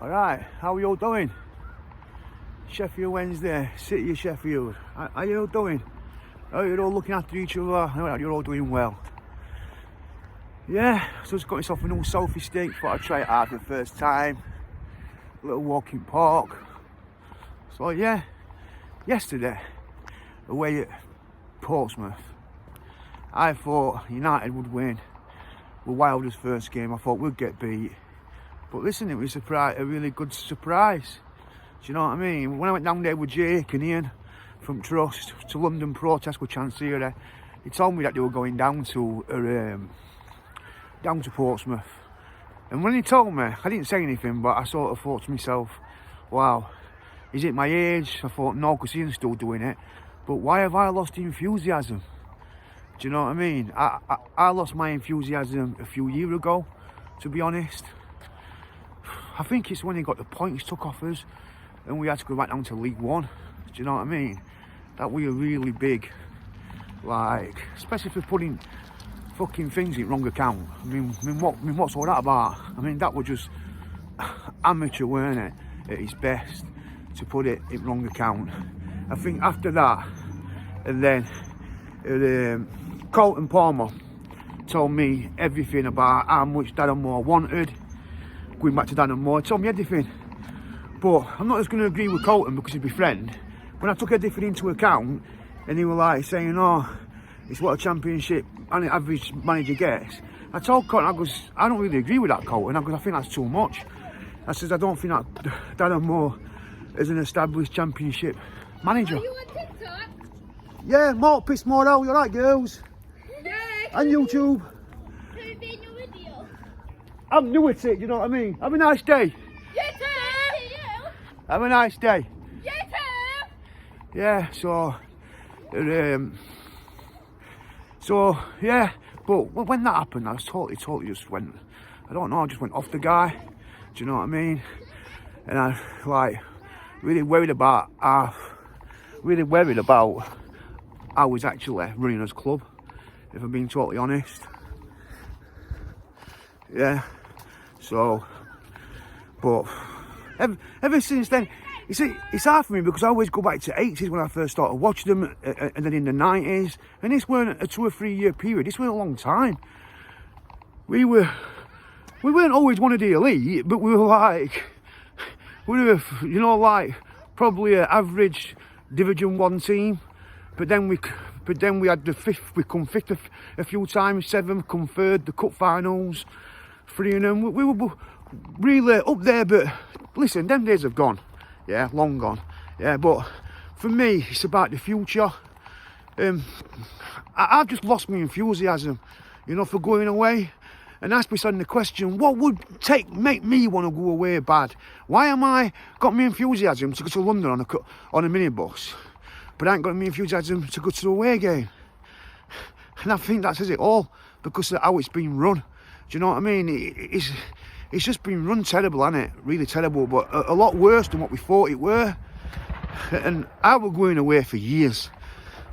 Alright, how are you all doing? Sheffield Wednesday, City of Sheffield. How are you all doing? Oh, you're all looking after each other. I know you're all doing well. Yeah, so just got myself a new selfie stick. Thought I'd try it out for the first time. A little walking park. So yeah, yesterday, away at Portsmouth, I thought United would win. With Wilder's first game, I thought we'd get beat. But listen, it was a really good surprise. Do you know what I mean? When I went down there with Jake and Ian from Trust to London protest with Chansiri, he told me that they were going down to Portsmouth. And when he told me, I didn't say anything, but I sort of thought to myself, wow, is it my age? I thought, no, because Ian's still doing it. But why have I lost enthusiasm? Do you know what I mean? I lost my enthusiasm a few years ago, to be honest. I think it's when he got the points took off us and we had to go back down to League One. Do you know what I mean? That we were really big. Like, especially for putting fucking things in wrong account. I mean, what's all that about? I mean, that was just amateur, weren't it? At its best, to put it in wrong account. I think after that, and then Colton Palmer told me everything about how much Darren Moore wanted. Going back to Darren Moore, told me everything. But I'm not just going to agree with Colton because he's my friend. When I took everything into account, and he was like saying, oh, it's what a championship and average manager gets. I told Colton, I don't really agree with that, Colton. I think that's too much. I says, I don't think that Darren Moore is an established championship manager. Are you on TikTok? Yeah, more piss more out, you alright, girls? Yeah. And YouTube. Can we be in your video? I'm new at it, you know what I mean? Have a nice day. You too. Have a nice day. You too. Yeah, so yeah, but when that happened, I was totally just went, I don't know, I just went off the guy. Do you know what I mean? And I really worried about how I was actually running his club, if I'm being totally honest. Yeah, so, but ever since then, you see, it's hard for me because I always go back to 80s when I first started watching them, and then in the 90s, and this weren't a 2 or 3 year period, this was a long time. We weren't always one of the elite, but we were probably an average Division 1 team. But then we had the fifth. We come fifth a few times, 7th, come third, the cup finals, 3 and them. We were really up there. But listen, them days have gone. Yeah, long gone. Yeah, but for me, it's about the future. I've just lost my enthusiasm, you know, for going away. And ask myself the question, what would make me want to go away bad? Why am I got my enthusiasm to go to London on a minibus, but I ain't got my enthusiasm to go to the away game? And I think that says it all, because of how it's been run. Do you know what I mean? It's just been run terrible, hasn't it? Really terrible, but a lot worse than what we thought it were. And I was going away for years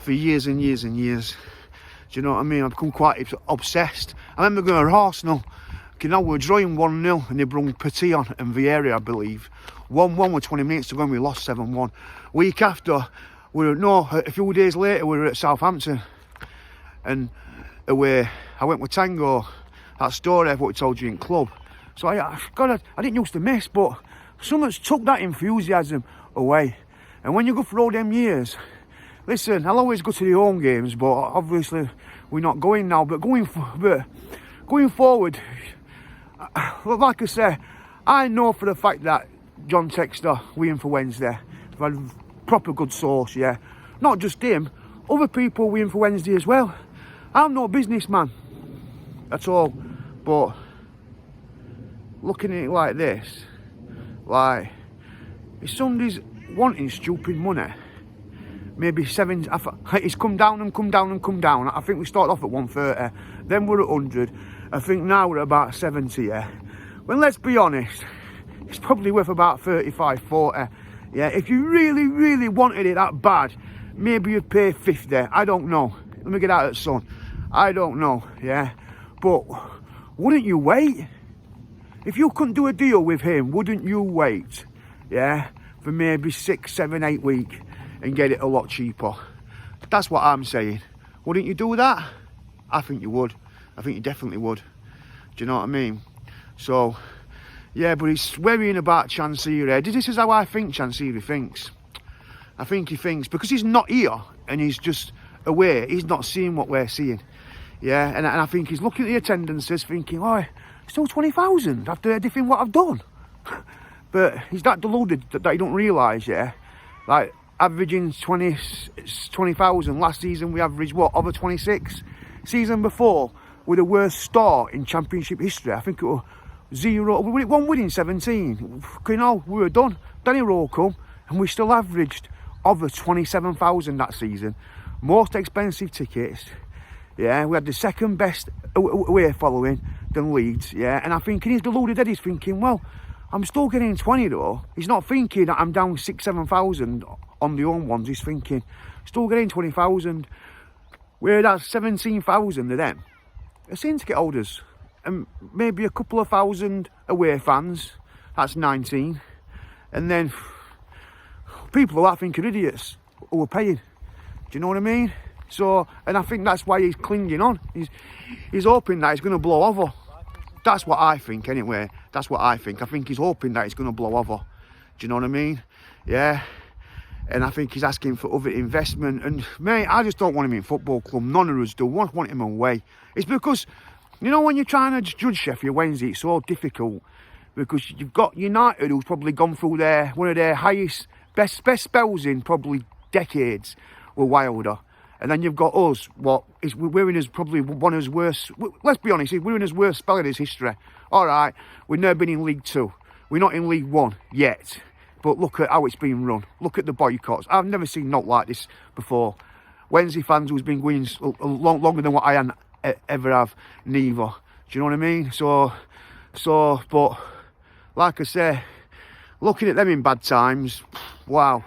and years and years. Do you know what I mean? I've become quite obsessed. I remember going to Arsenal. Okay, now we're drawing 1-0 and they brought Petit on and Vieira, I believe. 1-1 with 20 minutes to go and we lost 7-1. Week after, a few days later, we were at Southampton. And away, I went with Tango, that story of what we told you in club. So I didn't used to miss, but someone's took that enthusiasm away. And when you go for all them years, listen, I'll always go to the home games, but obviously we're not going now. But going forward, like I say, I know for the fact that John Textor, we in for Wednesday. I've had proper good source, yeah. Not just him, other people we in for Wednesday as well. I'm no businessman at all, but looking at it like this, like, if somebody's wanting stupid money, maybe 7, it's come down and come down and come down. I think we started off at 130, then we're at 100. I think now we're at about 70, yeah. Well, let's be honest, it's probably worth about 35, 40. Yeah, if you really, really wanted it that bad, maybe you'd pay 50. I don't know. Let me get out of the sun. I don't know, yeah. But wouldn't you wait? If you couldn't do a deal with him, wouldn't you wait, yeah, for maybe 6, 7, 8 weeks and get it a lot cheaper? That's what I'm saying. Wouldn't you do that? I think you would. I think you definitely would. Do you know what I mean? So, yeah, but he's worrying about Chansiri. This is how I think Chansiri thinks. I think he thinks, because he's not here and he's just away, he's not seeing what we're seeing. Yeah, and I think he's looking at the attendances thinking, oh, still 20,000 after everything what I've done. But he's that deluded that he don't realise, yeah, like averaging 20,000 last season, we averaged what, over 26? Season before, with the worst start in championship history, I think it was 0, we won winning 17. You know, we were done. Danny Rowe come, and we still averaged over 27,000 that season. Most expensive tickets. Yeah, we had the second best away following than Leeds, yeah, and I think in his deluded head he's thinking, well, I'm still getting 20 though. He's not thinking that I'm down 6,000, 7,000 on the own ones, he's thinking, still getting 20,000, where that's 17,000 of them are seeing ticket holders, and maybe a couple of thousand away fans, that's 19, and then people who I think are idiots who are paying, do you know what I mean? So, and I think that's why he's clinging on. He's hoping that it's going to blow over. That's what I think anyway. That's what I think. I think he's hoping that it's going to blow over. Do you know what I mean? Yeah. And I think he's asking for other investment. And mate, I just don't want him in football club. None of us do. We want him away. It's because, you know, when you're trying to judge Sheffield Wednesday, it's so difficult. Because you've got United, who's probably gone through one of their best spells in probably decades, were Wilder. And then you've got us, we're in his probably one of his worst, let's be honest, we're in his worst spell in his history. All right, we've never been in League 2. We're not in League 1 yet. But look at how it's been run. Look at the boycotts. I've never seen not like this before. Wednesday fans who's been going longer than what I ever have, neither. Do you know what I mean? So, but like I say, looking at them in bad times, wow.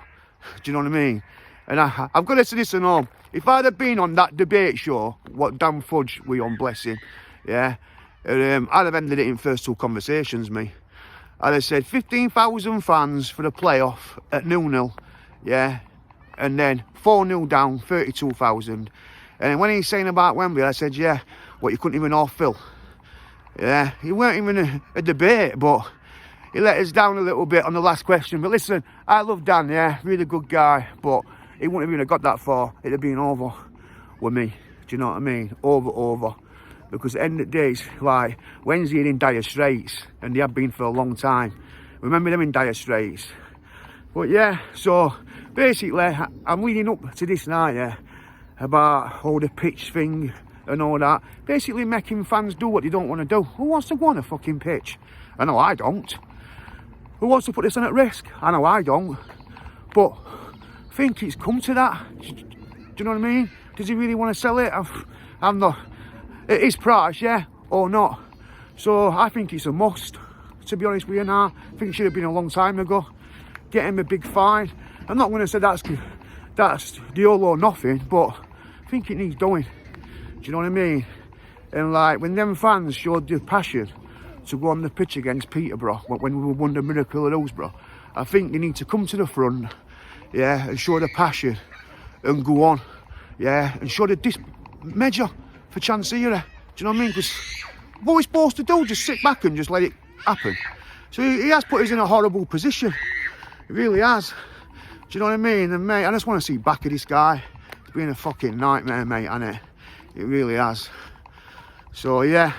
Do you know what I mean? And I've got to say this and all. If I'd have been on that debate show, what Dan Fudge we on, bless him, yeah, I'd have ended it in first two conversations, me. I'd have said 15,000 fans for the playoff at 0-0, yeah, and then 4-0 down, 32,000. And when he's saying about Wembley, I said, yeah, what, you couldn't even half fill? Yeah, it weren't even a debate, but he let us down a little bit on the last question. But listen, I love Dan, yeah, really good guy, but he wouldn't have even got that far. It'd have been over with me. Do you know what I mean? Over. Because at the end of the day, it's like Wednesday are in dire straits, and they have been for a long time. Remember them in dire straits. But yeah, so basically, I'm leading up to this night, yeah, about all the pitch thing and all that. Basically making fans do what they don't want to do. Who wants to go on a fucking pitch? I know I don't. Who wants to put this on at risk? I know I don't. But I think it's come to that. Do you know what I mean? Does he really want to sell it? I'm not. It is price, yeah, or not. So I think it's a must. To be honest with you now, I think it should have been a long time ago. Get him a big fine. I'm not going to say that's the all or nothing, but I think it needs doing. Do you know what I mean? And like when them fans showed the passion to go on the pitch against Peterborough when we won the Miracle at Hillsborough, I think they need to come to the front, yeah, and show the passion and go on, yeah, and show the measure for Chansiri. Do you know what I mean? Because what we're supposed to do, just sit back and just let it happen. So he has put us in a horrible position. He really has. Do you know what I mean? And mate, I just want to see back of this guy. It's been a fucking nightmare, mate, hasn't it? It really has. So yeah.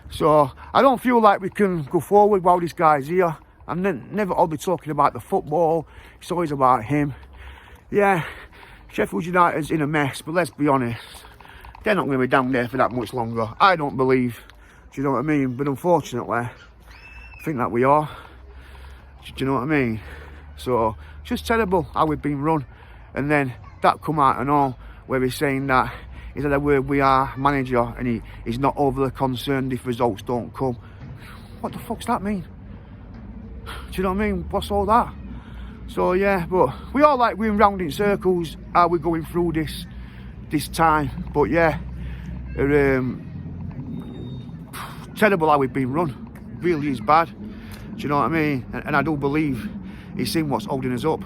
So I don't feel like we can go forward while this guy's here. I'm never all be talking about the football. It's always about him. Yeah, Sheffield United's in a mess, but let's be honest, they're not going to be down there for that much longer. I don't believe. Do you know what I mean? But unfortunately, I think that we are. Do you know what I mean? So it's just terrible how we've been run. And then that come out and all, where he's saying that he's had a word with our manager and he's not overly concerned if results don't come. What the fuck's that mean? Do you know what I mean? What's all that? So yeah, but we all like we're round in circles how we're going through this time. But yeah, terrible how we've been run. really is bad. Do you know what I mean? And I do believe it's him what's holding us up.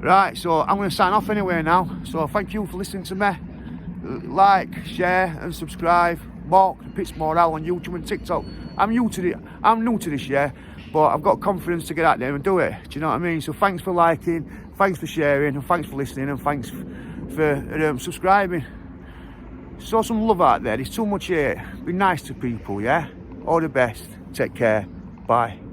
Right, so I'm going to sign off anyway now. So thank you for listening to me. Like, share and subscribe. Mark the Pits Morale on YouTube and TikTok. I'm new to this, yeah, but I've got confidence to get out there and do it. Do you know what I mean? So thanks for liking, thanks for sharing, and thanks for listening, and thanks for subscribing. Show some love out there. There's too much hate. Be nice to people, yeah? All the best. Take care. Bye.